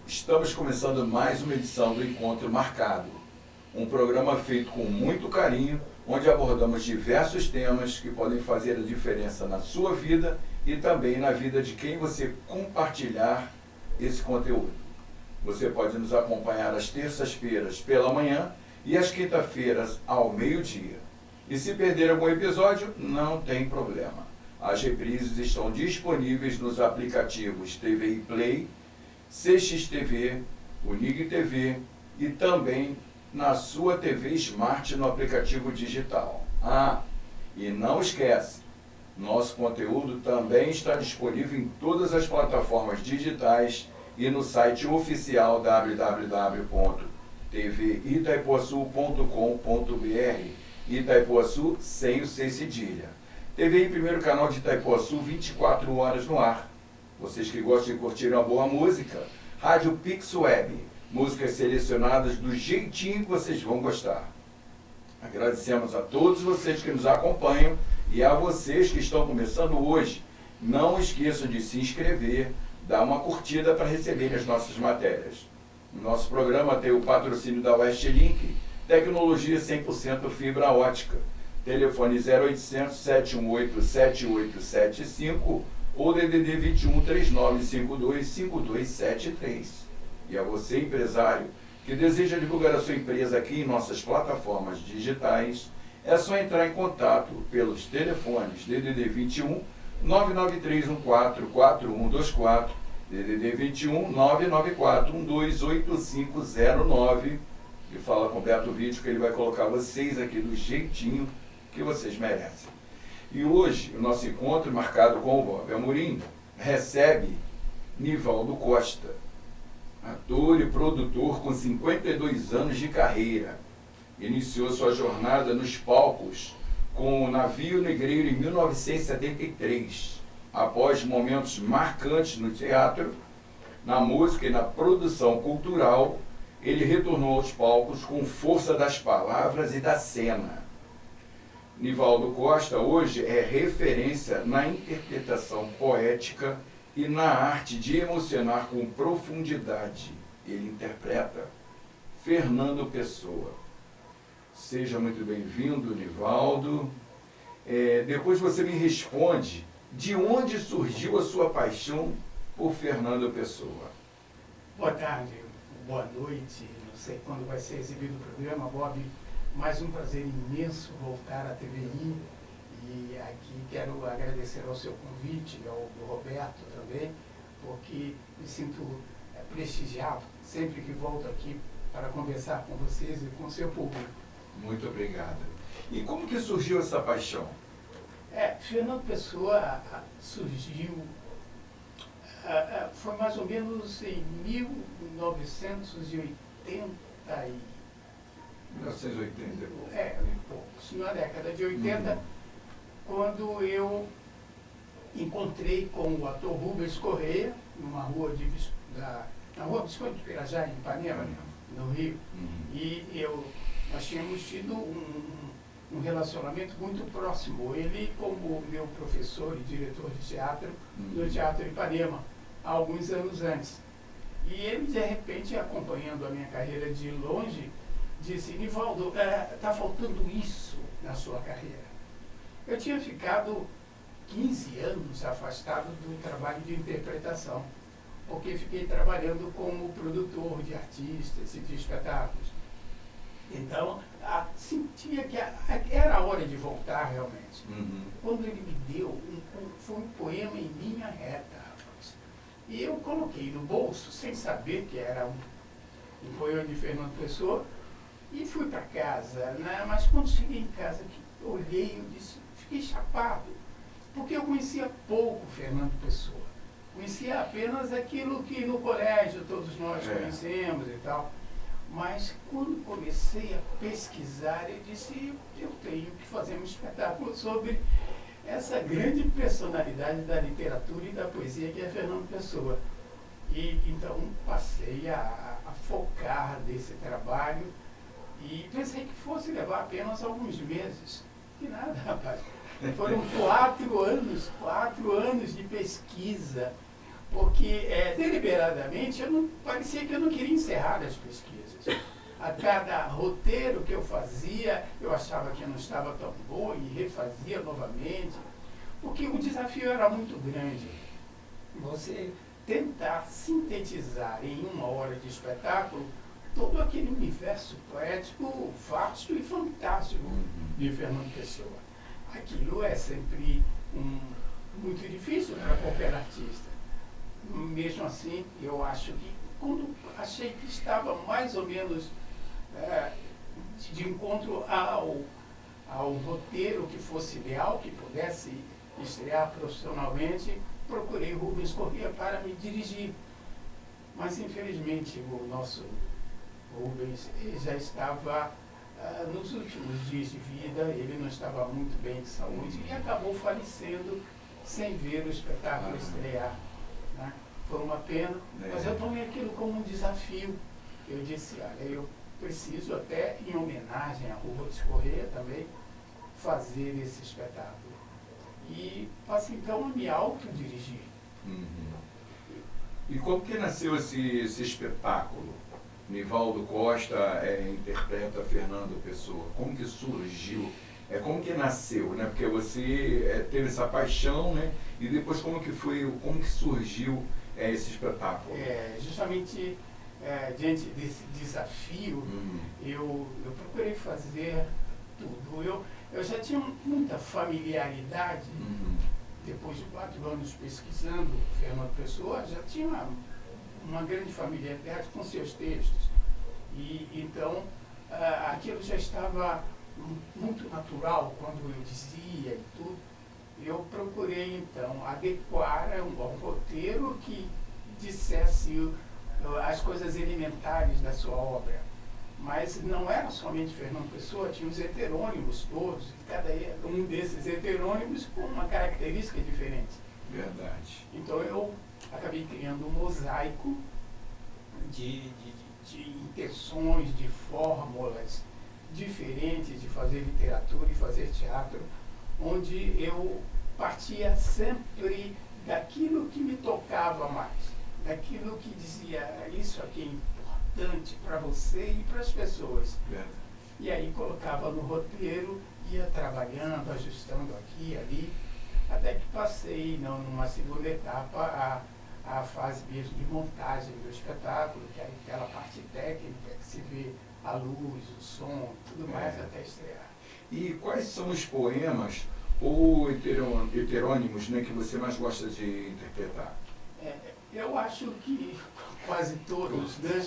Estamos começando mais uma edição do Encontro Marcado, um programa feito com muito carinho, onde abordamos diversos temas que podem fazer a diferença na sua vida e também na vida de quem você compartilhar esse conteúdo. Você pode nos acompanhar às terças-feiras pela manhã e às quintas-feiras ao meio-dia. E se perder algum episódio, não tem problema. As reprises estão disponíveis nos aplicativos TV Play, CXTV, Unig TV e também na sua TV Smart no aplicativo digital. E não esquece, nosso conteúdo também está disponível em todas as plataformas digitais e no site oficial www.tvitaipuaçu.com.br. Itaipuaçu sem o C cedilha. TV em primeiro canal de Itaipuaçu, 24 horas no ar. Vocês que gostam de curtir uma boa música, Rádio Pix Web, músicas selecionadas do jeitinho que vocês vão gostar. Agradecemos a todos vocês que nos acompanham e a vocês que estão começando hoje. Não esqueçam de se inscrever, dar uma curtida para receber as nossas matérias. O nosso programa tem o patrocínio da Westlink, tecnologia 100% fibra ótica. Telefone 0800 718 7875 ou DDD 21 3952 5273. E a você, empresário, que deseja divulgar a sua empresa aqui em nossas plataformas digitais, é só entrar em contato pelos telefones DDD 21 99314 4124, DDD 21 994 128509, e fala com o Beto Vídeo que ele vai colocar vocês aqui do jeitinho que vocês merecem. E hoje, o nosso encontro, marcado com o Bob Amorim, recebe Nivaldo Costa, ator e produtor com 52 anos de carreira. Iniciou sua jornada nos palcos com o Navio Negreiro em 1973. Após momentos marcantes no teatro, na música e na produção cultural, ele retornou aos palcos com força das palavras e da cena. Nivaldo Costa hoje é referência na interpretação poética e na arte de emocionar com profundidade. Ele interpreta Fernando Pessoa. Seja muito bem-vindo, Nivaldo. Depois você me responde de onde surgiu a sua paixão por Fernando Pessoa. Boa tarde, boa noite, não sei quando vai ser exibido o programa, Bob. Mais um prazer imenso voltar à TVI e aqui quero agradecer ao seu convite, ao do Roberto também, porque me sinto prestigiado sempre que volto aqui para conversar com vocês e com o seu público. Muito obrigado. E como que surgiu essa paixão? Fernando Pessoa surgiu, foi mais ou menos em 1980 1980. Na década de 80, quando eu encontrei com o ator Rubens Correia, numa rua na rua Biscoito de Pirajá, em Ipanema, no Rio. E nós tínhamos tido um relacionamento muito próximo. Ele como meu professor e diretor de teatro no Teatro Ipanema, há alguns anos antes. E ele, de repente, acompanhando a minha carreira de longe, disse: Nivaldo, está faltando isso na sua carreira. Eu tinha ficado 15 anos afastado do trabalho de interpretação, porque fiquei trabalhando como produtor de artistas e de espetáculos. Então, sentia que era a hora de voltar realmente. Quando ele me deu, foi um poema em linha reta, rapaz. E eu coloquei no bolso, sem saber que era um poema de Fernando Pessoa, e fui para casa, né? Mas quando cheguei em casa, olhei, eu disse, fiquei chapado, porque eu conhecia pouco Fernando Pessoa. Conhecia apenas aquilo que no colégio todos nós conhecemos e tal. Mas quando comecei a pesquisar, eu disse, eu tenho que fazer um espetáculo sobre essa grande personalidade da literatura e da poesia que é Fernando Pessoa. E então passei a focar nesse trabalho e pensei que fosse levar apenas alguns meses. Que nada, rapaz. Foram 4 anos de pesquisa, porque deliberadamente parecia que eu não queria encerrar as pesquisas. A cada roteiro que eu fazia, eu achava que não estava tão bom e refazia novamente, porque o desafio era muito grande. Você tentar sintetizar em 1 hora de espetáculo todo aquele universo poético vasto e fantástico de Fernando Pessoa. Aquilo é sempre muito difícil para qualquer artista. Mesmo assim, eu acho que quando achei que estava mais ou menos de encontro ao roteiro que fosse ideal, que pudesse estrear profissionalmente, procurei Rubens Corrêa para me dirigir. Mas, infelizmente, o nosso Rubens já estava nos últimos dias de vida, ele não estava muito bem de saúde e acabou falecendo sem ver o espetáculo estrear. Né? Foi uma pena, mas eu tomei aquilo como um desafio. Eu disse, olha, eu preciso até, em homenagem a Rubens Corrêa também, fazer esse espetáculo. E passo então a me autodirigir. E como que nasceu esse espetáculo? Nivaldo Costa interpreta Fernando Pessoa. Como que surgiu? Como que nasceu, né? Porque você teve essa paixão, né? E depois como que surgiu esse espetáculo? Justamente diante desse desafio, eu procurei fazer tudo. Eu já tinha muita familiaridade, depois de 4 anos pesquisando Fernando Pessoa, já tinha uma grande familiaridade com seus textos. E então, aquilo já estava muito natural quando eu dizia e tudo. Eu procurei, então, adequar um roteiro que dissesse as coisas elementares da sua obra. Mas não era somente Fernando Pessoa, tinha os heterônimos todos, e cada um desses heterônimos com uma característica diferente. Verdade. Então eu acabei criando um mosaico de intenções, de fórmulas diferentes de fazer literatura e fazer teatro, onde eu partia sempre daquilo que me tocava mais, daquilo que dizia, isso aqui é importante para você e para as pessoas. E aí colocava no roteiro, ia trabalhando, ajustando aqui e ali, até que passei, numa segunda etapa, a fase mesmo de montagem do espetáculo, que é aquela parte técnica que se vê a luz, o som, tudo mais até estrear. E quais são os poemas ou heterônimos, né, que você mais gosta de interpretar? Eu acho que quase todos, né?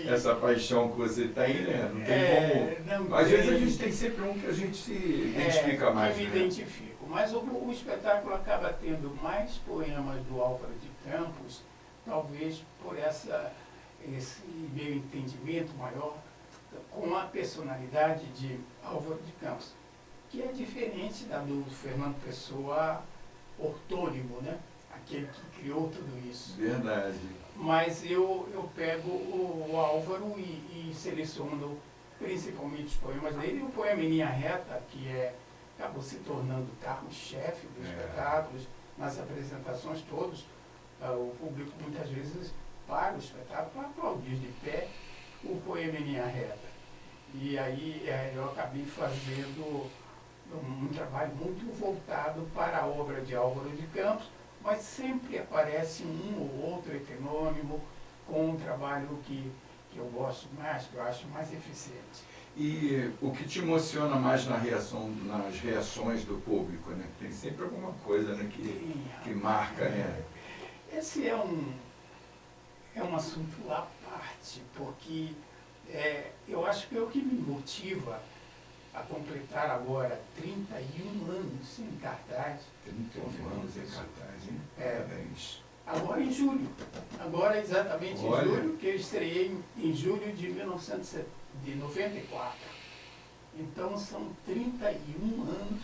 Essa paixão que você tem, né? Não tem como. Às vezes a gente tem sempre um que a gente se identifica mais. Eu me identifico, mas o espetáculo acaba tendo mais poemas do Álvaro de Campos, talvez por esse meu entendimento maior com a personalidade de Álvaro de Campos, que é diferente da do Fernando Pessoa ortônimo, né? Aquele que criou tudo isso. Verdade. Mas eu pego o Álvaro e seleciono principalmente os poemas dele, e o poema em linha reta, que acabou se tornando o carro-chefe dos espetáculos, nas apresentações todos, o público muitas vezes para o espetáculo para aplaudir de pé o poema em linha reta. E aí eu acabei fazendo um trabalho muito voltado para a obra de Álvaro de Campos, mas sempre aparece um ou outro heterônimo com um trabalho que eu gosto mais, que eu acho mais eficiente. E o que te emociona mais nas reações do público, né? Tem sempre alguma coisa, né, que marca, né? Esse é um assunto à parte, porque eu acho que é o que me motiva a completar agora 31 anos em cartaz. 31 anos em cartaz, hein? Parabéns. Agora em julho. Agora exatamente em julho, que eu estreiei em julho de 1994. Então são 31 anos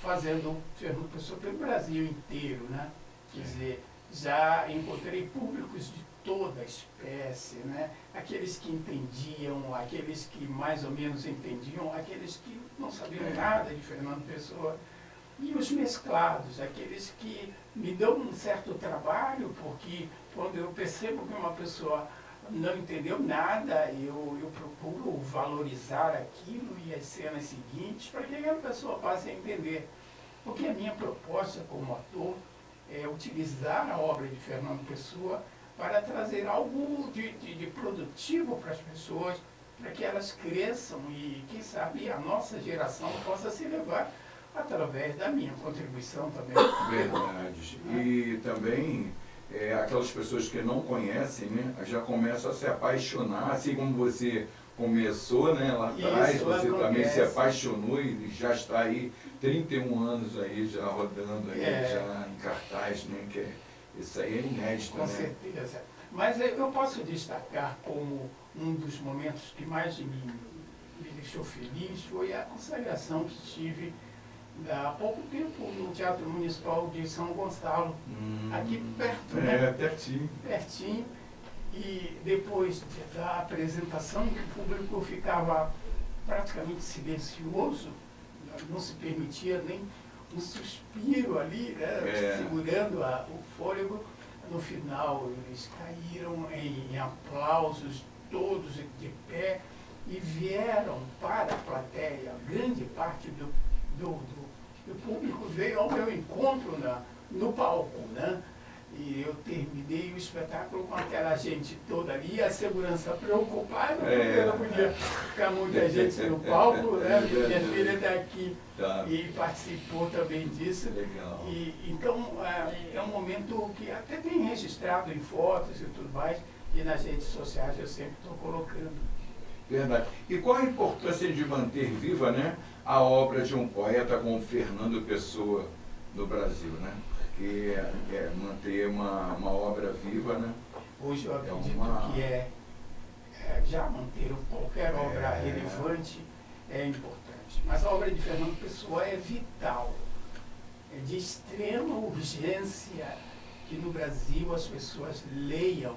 fazendo Fernando Pessoa pelo Brasil inteiro, né? Quer dizer, já encontrei públicos de toda espécie, né? Aqueles que entendiam, aqueles que mais ou menos entendiam, aqueles que não sabiam nada de Fernando Pessoa. E os mesclados, aqueles que me dão um certo trabalho, porque quando eu percebo que uma pessoa não entendeu nada, eu procuro valorizar aquilo e as cenas seguintes para que aquela pessoa passe a entender. Porque a minha proposta como ator é utilizar a obra de Fernando Pessoa para trazer algo de produtivo para as pessoas, para que elas cresçam e, quem sabe, a nossa geração possa se elevar através da minha contribuição também. Verdade. E também aquelas pessoas que não conhecem, né, já começam a se apaixonar, assim como você começou, né, lá atrás, Isso você acontece. também se apaixonou e já está aí 31 anos aí já rodando aí, já em cartaz, né, isso aí é inédito, Com né? certeza. Mas eu posso destacar como um dos momentos que mais me deixou feliz foi a consagração que tive há pouco tempo no Teatro Municipal de São Gonçalo, aqui perto, né? Pertinho. Pertinho. E depois da apresentação, o público ficava praticamente silencioso, não se permitia nem um suspiro ali, né? Segurando o fôlego. No final, eles caíram em aplausos, todos de pé, e vieram para a plateia. Grande parte do público veio ao meu encontro no palco, né? E eu terminei o espetáculo com aquela gente toda ali, a segurança preocupada, porque não podia ficar muita gente no palco, né? Minha filha está aqui e participou também disso. Legal. Então, é um momento que até tem registrado em fotos e tudo mais, e nas redes sociais eu sempre estou colocando. Verdade. E qual a importância de manter viva, né, a obra de um poeta como Fernando Pessoa no Brasil, né? Que é manter uma obra viva, né? Hoje eu acredito que já manter qualquer obra relevante é importante. Mas a obra de Fernando Pessoa é vital, é de extrema urgência que no Brasil as pessoas leiam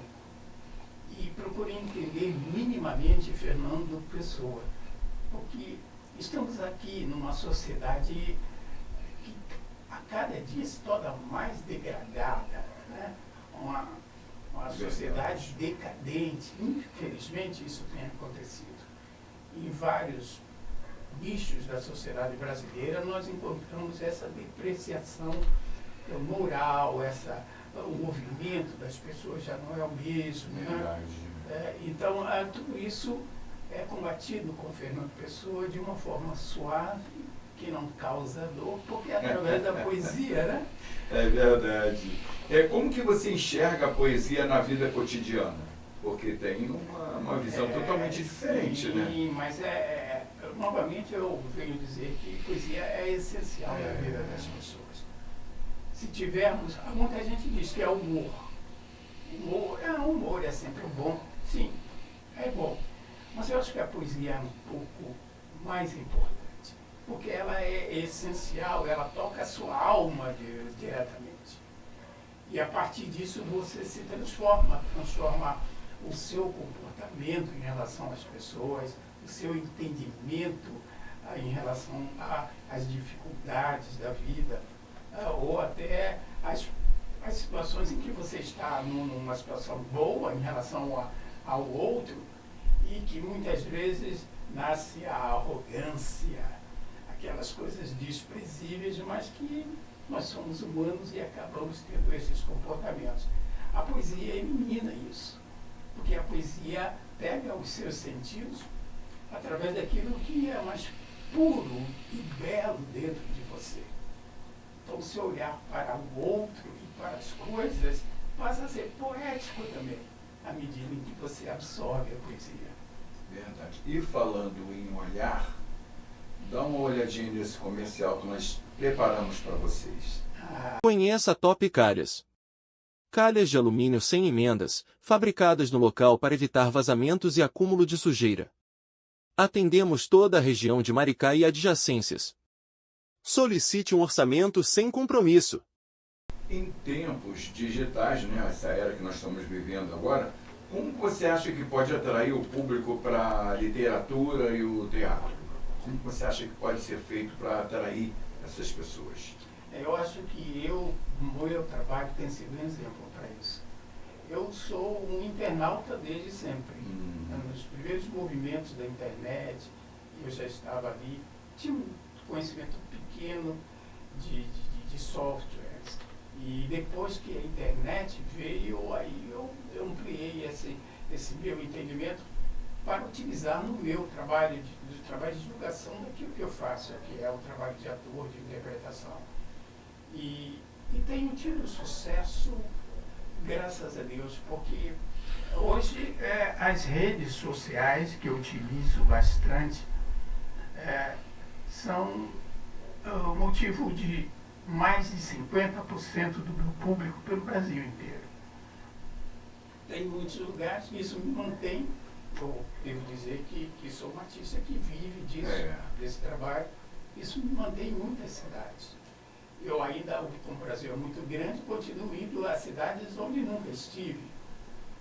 e procurem entender minimamente Fernando Pessoa. Porque estamos aqui numa sociedade que a cada dia se torna mais degradada, né? Uma sociedade decadente. Infelizmente isso tem acontecido. Em vários nichos da sociedade brasileira nós encontramos essa depreciação moral, o movimento das pessoas já não é o mesmo. Né? Então tudo isso é combatido com Fernando Pessoa de uma forma suave, que não causa dor, porque é através da poesia, né? É verdade. Como que você enxerga a poesia na vida cotidiana? Porque tem uma visão totalmente diferente, sim, né? Sim, mas novamente eu venho dizer que poesia é essencial na vida das pessoas. Se tivermos, muita gente diz que é humor. Humor é sempre bom, sim, é bom. Mas eu acho que a poesia é um pouco mais importante, porque ela é essencial, ela toca a sua alma diretamente. E a partir disso você se transforma o seu comportamento em relação às pessoas, o seu entendimento em relação às dificuldades da vida, ou até as situações em que você está numa situação boa em relação ao outro, e que muitas vezes nasce a arrogância, aquelas coisas desprezíveis, mas que nós somos humanos e acabamos tendo esses comportamentos. A poesia elimina isso, porque a poesia pega os seus sentidos através daquilo que é mais puro e belo dentro de você. Então, se olhar para o outro e para as coisas, passa a ser poético também, à medida em que você absorve a poesia. Verdade. E falando em olhar, dá uma olhadinha nesse comercial que nós preparamos para vocês. Conheça a Top Calhas. Calhas de alumínio sem emendas, fabricadas no local para evitar vazamentos e acúmulo de sujeira. Atendemos toda a região de Maricá e adjacências. Solicite um orçamento sem compromisso. Em tempos digitais, né, essa era que nós estamos vivendo agora, como você acha que pode atrair o público para a literatura e o teatro? Como você acha que pode ser feito para atrair essas pessoas? Eu acho que o meu trabalho tem sido um exemplo para isso. Eu sou um internauta desde sempre. Nos primeiros movimentos da internet, eu já estava ali, tinha um conhecimento pequeno de softwares. E depois que a internet veio, aí eu ampliei esse meu entendimento para utilizar no meu trabalho, trabalho de divulgação daquilo que eu faço, que é o trabalho de ator, de interpretação. E tenho tido sucesso, graças a Deus, porque hoje as redes sociais que eu utilizo bastante são motivo de mais de 50% do meu público pelo Brasil inteiro. Tem muitos lugares que isso me mantém, eu devo dizer que sou um artista que vive disso, desse trabalho, isso me mantém em muitas cidades. Eu ainda, como o Brasil é muito grande, continuo indo a cidades onde nunca estive.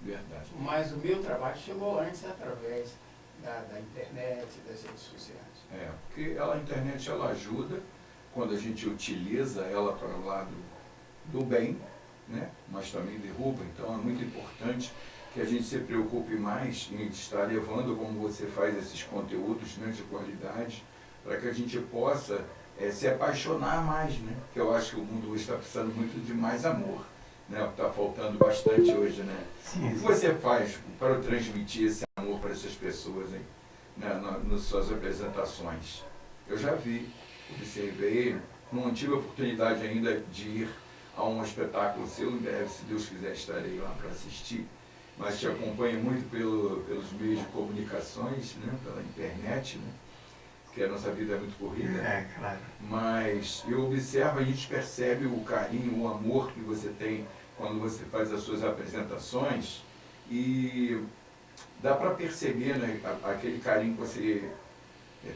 Verdade. Mas o meu trabalho chegou antes através da internet, das redes sociais. Porque a internet ela ajuda quando a gente utiliza ela para o lado do bem, né? Mas também derruba. Então é muito importante que a gente se preocupe mais em estar levando, como você faz, esses conteúdos, né, de qualidade, para que a gente possa se apaixonar mais, né? Porque eu acho que o mundo hoje está precisando muito de mais amor, né? Está faltando bastante hoje, né? Sim. O que você faz para transmitir esse amor para essas pessoas, hein? Nas suas apresentações? Eu já vi, observei, não tive a oportunidade ainda de ir a um espetáculo seu, em breve, se Deus quiser, estarei lá para assistir, mas te acompanho muito pelos meios de comunicações, né? Pela internet, né? Porque a nossa vida é muito corrida. Claro. Mas eu observo, a gente percebe o carinho, o amor que você tem quando você faz as suas apresentações e dá para perceber, né, aquele carinho que você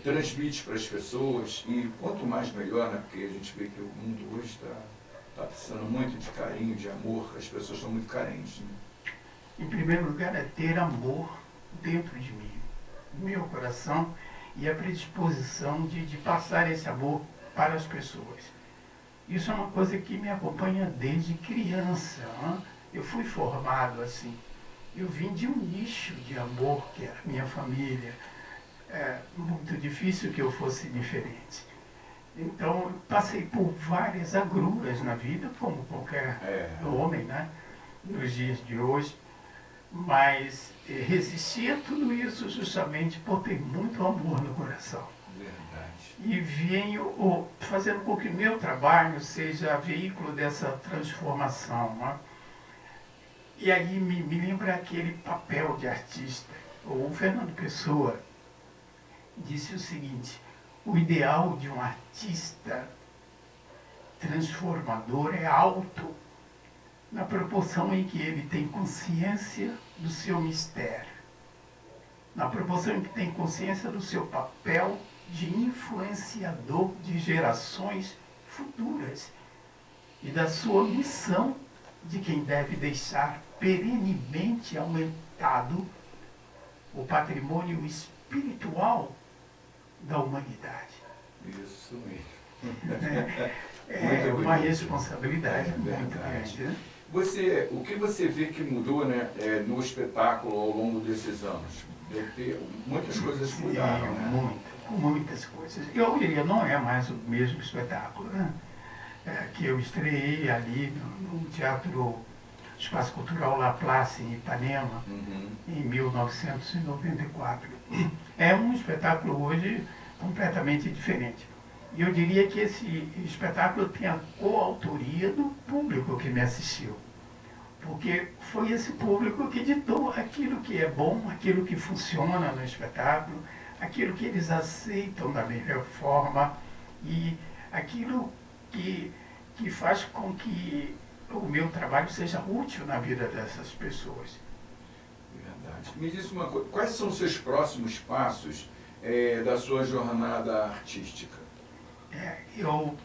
transmite para as pessoas e quanto mais melhor, né, porque a gente vê que o mundo hoje está precisando muito de carinho, de amor, as pessoas estão muito carentes. Né? Em primeiro lugar, é ter amor dentro de mim, no meu coração, e a predisposição de passar esse amor para as pessoas. Isso é uma coisa que me acompanha desde criança. Hein? Eu fui formado assim. Eu vim de um nicho de amor, que era a minha família. É muito difícil que eu fosse diferente. Então, eu passei por várias agruras na vida, como qualquer homem, né? Nos dias de hoje. Mas resisti a tudo isso justamente por ter muito amor no coração. Verdade. E venho fazendo com que o meu trabalho seja veículo dessa transformação. Né? E aí me lembra aquele papel de artista. O Fernando Pessoa disse o seguinte: o ideal de um artista transformador é alto, na proporção em que ele tem consciência do seu mistério, na proporção em que tem consciência do seu papel de influenciador de gerações futuras e da sua missão de quem deve deixar perenemente aumentado o patrimônio espiritual da humanidade. Isso mesmo. É uma responsabilidade muito grande, né? O que você vê que mudou, né, no espetáculo ao longo desses anos? Deve ter, muitas coisas mudaram, né? Muitas coisas. Eu diria, não é mais o mesmo espetáculo, né? Que eu estreiei ali no Teatro Espaço Cultural La Place, em Ipanema, em 1994. É um espetáculo hoje completamente diferente. E eu diria que esse espetáculo tem a coautoria do público que me assistiu. Porque foi esse público que ditou aquilo que é bom, aquilo que funciona no espetáculo, aquilo que eles aceitam da melhor forma e aquilo que faz com que o meu trabalho seja útil na vida dessas pessoas. Verdade. Me diz uma coisa, quais são os seus próximos passos da sua jornada artística? Eu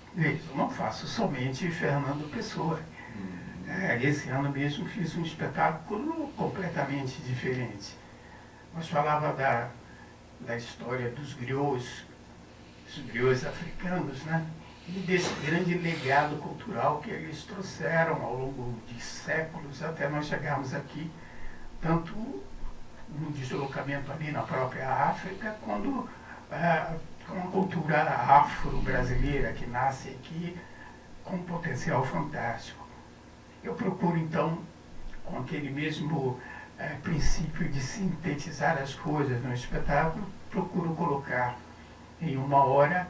não faço somente Fernando Pessoa. Esse ano mesmo fiz um espetáculo completamente diferente. Mas falava da história dos griots africanos, né? e desse grande legado cultural que eles trouxeram ao longo de séculos até nós chegarmos aqui, tanto no deslocamento ali na própria África, quando com a cultura afro-brasileira que nasce aqui com um potencial fantástico. Eu procuro, então, com aquele mesmo princípio de sintetizar as coisas no espetáculo, procuro colocar em uma hora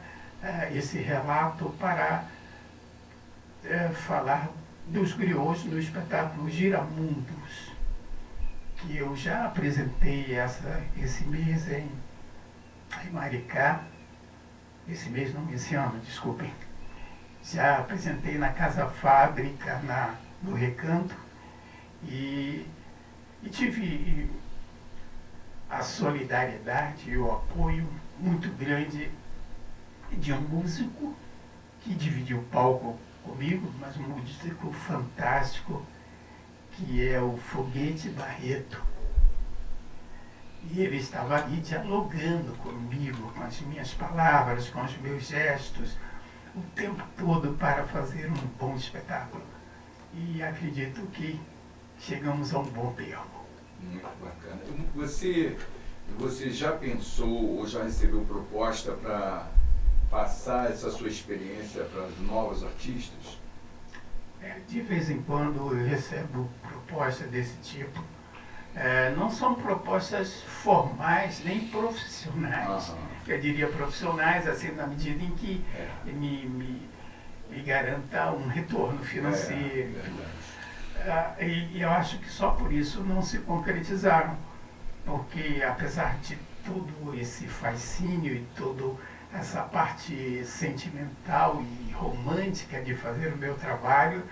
esse relato para falar dos griots no espetáculo Giramundos, que eu já apresentei esse mês em Maricá, esse ano, desculpem. Já apresentei na Casa Fábrica, no Recanto, e tive a solidariedade e o apoio muito grande de um músico que dividiu o palco comigo, mas um músico fantástico, que é o Foguete Barreto. E ele estava ali dialogando comigo, com as minhas palavras, com os meus gestos, o tempo todo para fazer um bom espetáculo. E acredito que chegamos a um bom termo. Muito bacana. Você já pensou ou já recebeu proposta para passar essa sua experiência para os novos artistas? De vez em quando eu recebo propostas desse tipo. Não são propostas formais nem profissionais. Eu diria profissionais, assim, na medida em que me garanta um retorno financeiro. E eu acho que só por isso não se concretizaram, porque apesar de todo esse fascínio e toda essa parte sentimental e romântica de fazer o meu trabalho,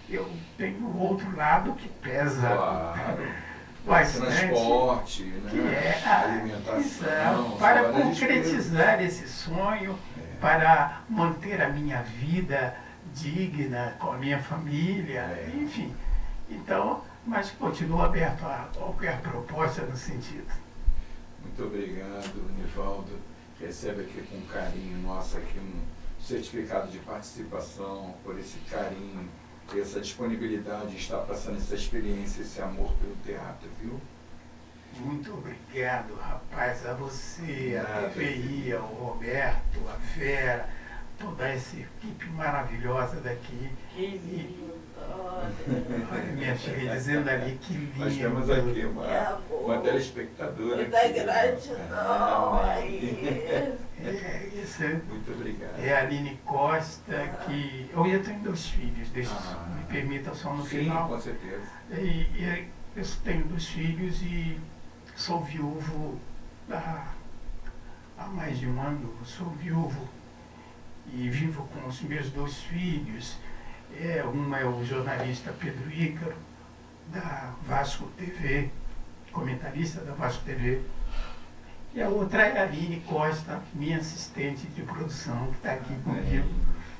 eu tenho o outro lado que pesa. Claro. Bastante, transporte, né? Que é alimentação, para concretizar esse sonho, para manter a minha vida digna com a minha família, enfim. Então, mas continuo aberto a qualquer proposta no sentido. Muito obrigado, Nivaldo. Recebe aqui com carinho nosso aqui um certificado de participação, por esse carinho, essa disponibilidade de estar passando essa experiência, esse amor pelo teatro, viu? Muito obrigado, rapaz, a você, a TVI, ao Roberto, a Vera, toda essa equipe maravilhosa daqui. Que lindo! Olha, minha filha dizendo ali que lindo. Nós temos aqui uma telespectadora. Muita gratidão. Isso. Muito obrigado. É a Aline Costa, que... Eu tenho 2 filhos, me permita só no final. Sim, com certeza. E eu tenho 2 filhos e sou viúvo há mais de um ano. Sou viúvo e vivo com os meus 2 filhos. Um é o jornalista Pedro Ícaro, da Vasco TV, comentarista da Vasco TV. E a outra é a Aline Costa, minha assistente de produção, que está aqui comigo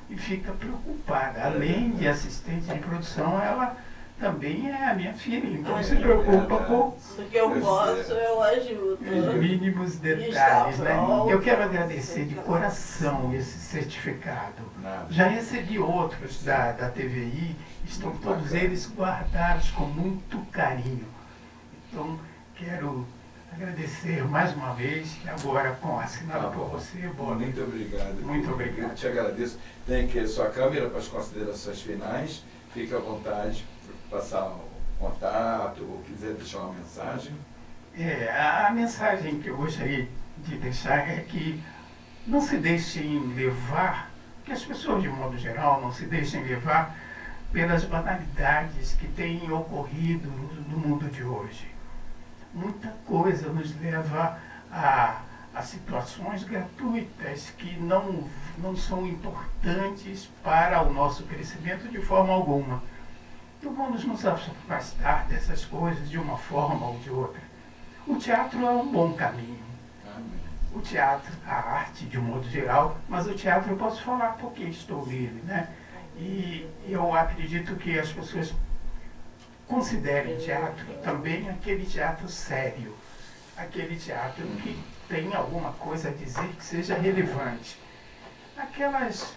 e fica preocupada. Além de assistente de produção, ela também é a minha filha, então se preocupa com o que eu posso, eu ajudo. Os mínimos detalhes, né? Eu quero agradecer de coração esse certificado. Já recebi outros da TVI, estão todos eles guardados com muito carinho. Então, quero agradecer mais uma vez, agora assinado por você, Bob. Muito obrigado. Muito obrigado. Eu te agradeço. Tem aqui a sua câmera para as considerações finais. Fique à vontade para passar o contato ou quiser deixar uma mensagem. A mensagem que eu gostaria de deixar é que não se deixem levar, que as pessoas de modo geral não se deixem levar pelas banalidades que têm ocorrido no mundo de hoje. Muita coisa nos leva a situações gratuitas que não são importantes para o nosso crescimento de forma alguma. Então vamos nos afastar dessas coisas de uma forma ou de outra. O teatro é um bom caminho. O teatro, a arte de um modo geral, mas o teatro eu posso falar porque estou nele, né? E eu acredito que as pessoas considerem teatro também aquele teatro sério, aquele teatro que tem alguma coisa a dizer que seja relevante. Aquelas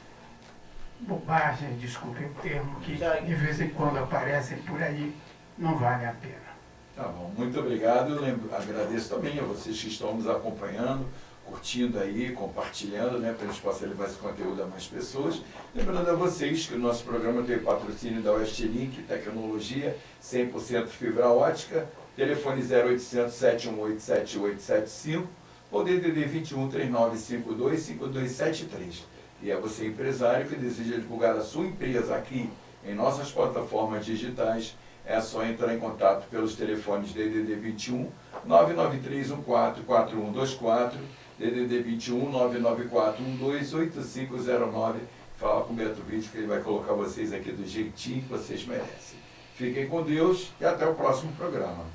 bobagens, desculpem o termo, que Já. de vez em quando aparecem por aí, não vale a pena. Tá bom, muito obrigado. Eu agradeço também a vocês que estão nos acompanhando, curtindo aí, compartilhando, né, para a gente possa levar esse conteúdo a mais pessoas. Lembrando a vocês que o nosso programa tem patrocínio da Westlink, tecnologia 100% fibra ótica, telefone 0800 718 7875 ou DDD 21 3952 5273. E é você, empresário, que deseja divulgar a sua empresa aqui em nossas plataformas digitais, é só entrar em contato pelos telefones DDD 21 993 14 4124, DDD 21 994 12 8509. Fala com o Beto Vídeo que ele vai colocar vocês aqui do jeitinho que vocês merecem. Fiquem com Deus e até o próximo programa.